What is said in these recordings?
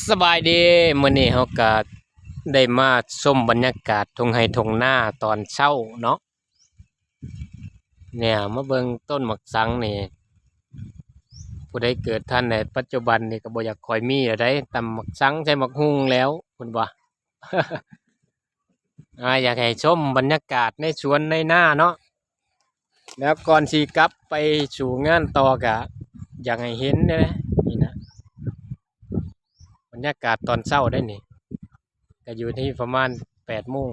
สบายดีมื้อนี้เฮาก็ได้มาชมบรรยากาศทุ่งไร่ทุ่งนาตอนเช้าเนาะเนี่ยมาเบิ่งต้นหมักสังนี่ผู้ใดเกิดทันในปัจจุบันนี่ก็บ่อยากค่อยมีแล้วได้ตำหมักสังใส่หมักฮุ่งแล้วเพิ่นว่าอยากให้ชมบรรยากาศในสวนในนาเนาะแล้วก่อนสิกลับไปสู่งานต่อก็อยากให้เห็นเด้นี่นะบรรยากาศตอนเช้าได้นี่ก็อยู่ที่ประมาณ8 โมง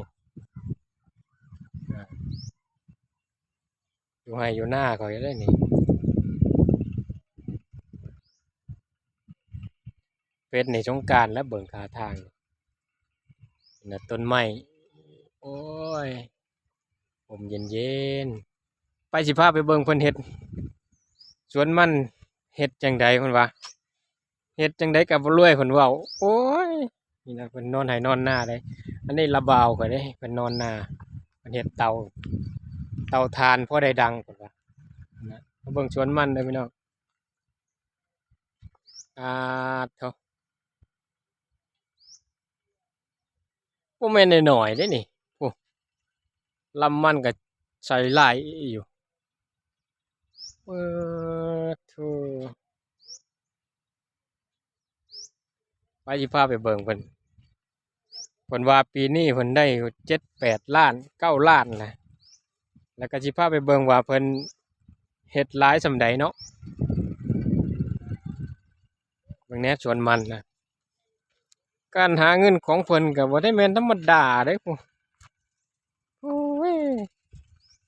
อยู่ให้อยู่หน้าก็ได้นี่เป็นในสงกรานต์และเบิ่งขาทางน่ะต้นไม้โอ้ยผมเย็นๆไปสิพาไปเบิ่งเพิ่นเฮ็ดสวนมันเฮ็ดจังใดเพิ่นว่าเฮ็ดจังใดก็บ่รวยเพิ่นเว้าโอ้ยนี่นะเพิ่นนอนให้นอนหน้าเด้อันนี้ระบาวก็เด้เพิ่นนอนหน้าเพิ่นเฮ็ดเตาถ่านพอได้ดังเพิ่นว่านะมาเบิ่งสวนมันเด้อพี่น้องอ่าโถบ่แม่นน้อยๆเด้นี่โอ้ลำมันก็ใส่หลายอยู่เอโธ่ไปสิพาไปเบิ่งเพิ่นว่าปีนี้เพิ่นได้7-8 ล้าน9 ล้านแหละแล้วก็สิพาไปเบิ่งว่าเพิ่นเฮ็ดหลายส่ำใดเนาะเบิ่งแหน่สวนมันน่ะการหาเงินของเพิ่นก็บ่ได้แม่นธรรมดาเด้พุโอ้ย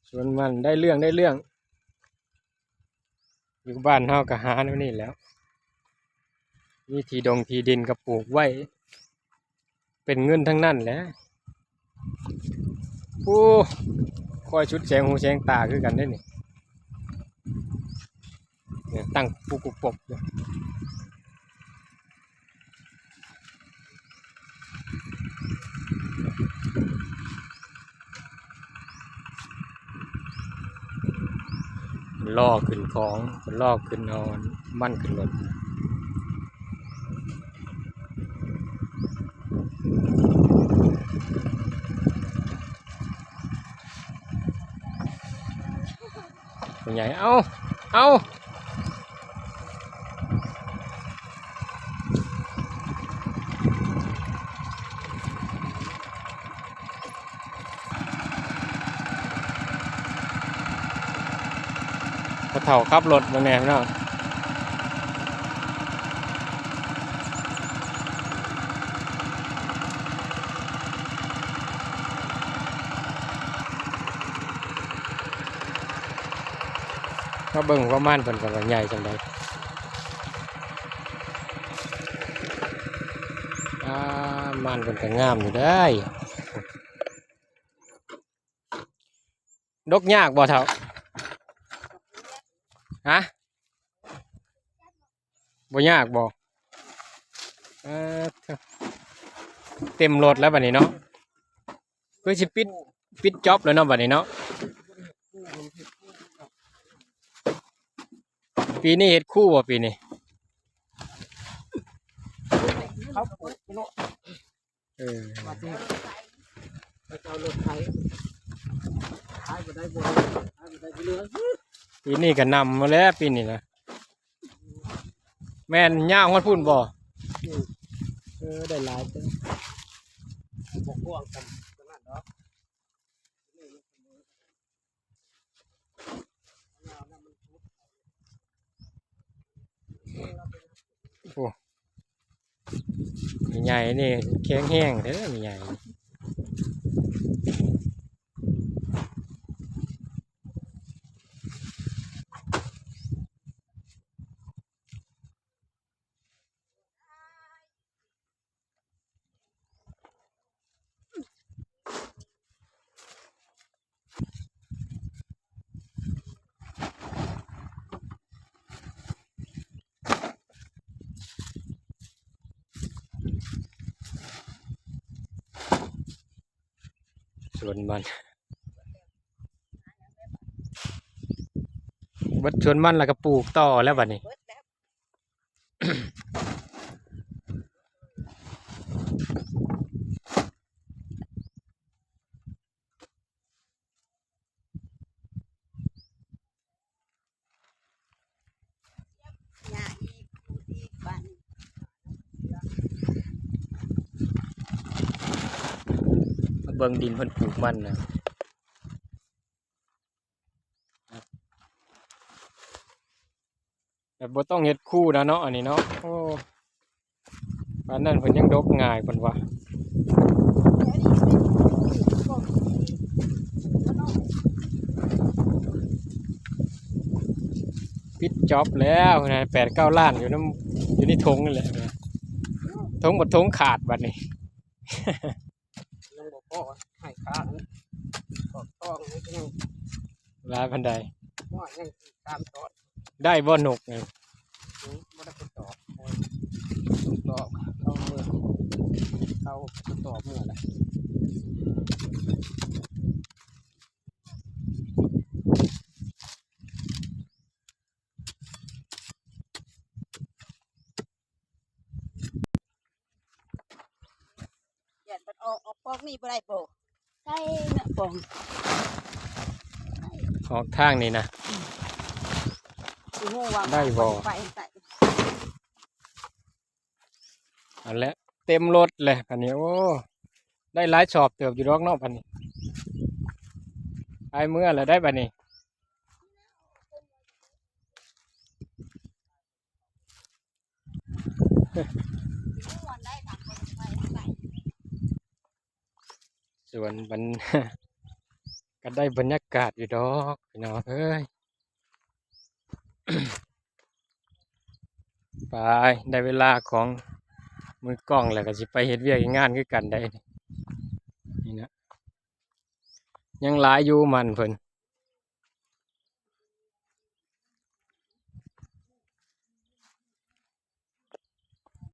สวนมันได้เรื่องอยู่บ้านเฮาก็หาแนวนี้แหล้วมีที่ดินก็ปลูกไว้เป็นเงินทั้งนั้นแหละโอ้คอยชุดแสงหูแสงตาคือกันเด้นี่เนี่ยตั้งปุกปกอยู่ล่อขึ้นของล่อขึ้นเอามันขึ้นรถเป็นไงเอาพอเฒ่าขับรถมาแน่พี่น้องมาเบิ่งว่ามันเพิ่นก็ว่าใหญ่จังได๋มันเพิ่นก็งามอยู่เด้อดกยากบ่เฒ่าฮะบ่ยากบ่เถอะเต็มรถแล้วบัดนี้เนาะคือสิปิดจ็อบแล้วเนาะบัดนี้เนาะปีนี้เฮ็ดคู่บ่ปีนี้ครับเนาะมาที่ไปเอารถไถขายบ่ได้บ่ขายบ่ได้เรือปีนี้ก็นำมาแล้วปีนี้นะแม่นย่างฮอดพุ่นบ่ได้หลายเด้อบ่กว้างกันขนาดเนาะโอ้ใหญ่นี่แข็งแห้งเด้อใหญ่สวนมันเบิดสวนมันแล้วก็ปลูกต่อแล้วบัดนี้ เบิ่งดินเพิ่นปลูกมันนะแต่บ่ต้องเฮ็ดคู่นะเนาะอันนี้เนาะโอ้ปานนั้นเพิ่นยังดกง่ายเพิ่นว่าปิดจ็อบแล้วนะ8-9 ล้านอยู่อยู่ในถุงนั่นแหละถุงบ่ถุงขาดบัดนี้ ยังบ่พอให้ค่าต้องยัง หลายปานใด ว่ายังตามตอด ได้บ่นกนี่ บ่ได้ไปตอบตอบเข้ามือเข้าตอบมือละอย่ามันออกปอกนี่บ่ได้โปใช่แม่ปอง ออกทางนี่นะ สิฮู้ว่า ได้บ่ ไปใส่ อันแล้วเต็มรถเลยอันนี้โอ้ได้หลายชอบเติบอยู่ดอกเนาะพันนี้ไปเมื่อแล้วได้บัดนี้ส่วนมัน ก็ได้บรรยากาศอยู่ดอกพี่น้องเอ้ย ไปได้เวลาของมือกล้องแล้วก็สิไปเฮ็ดเวียกเฮ็ดงานคือกันได้นี่นะยังหลายอยู่มันเพิ่น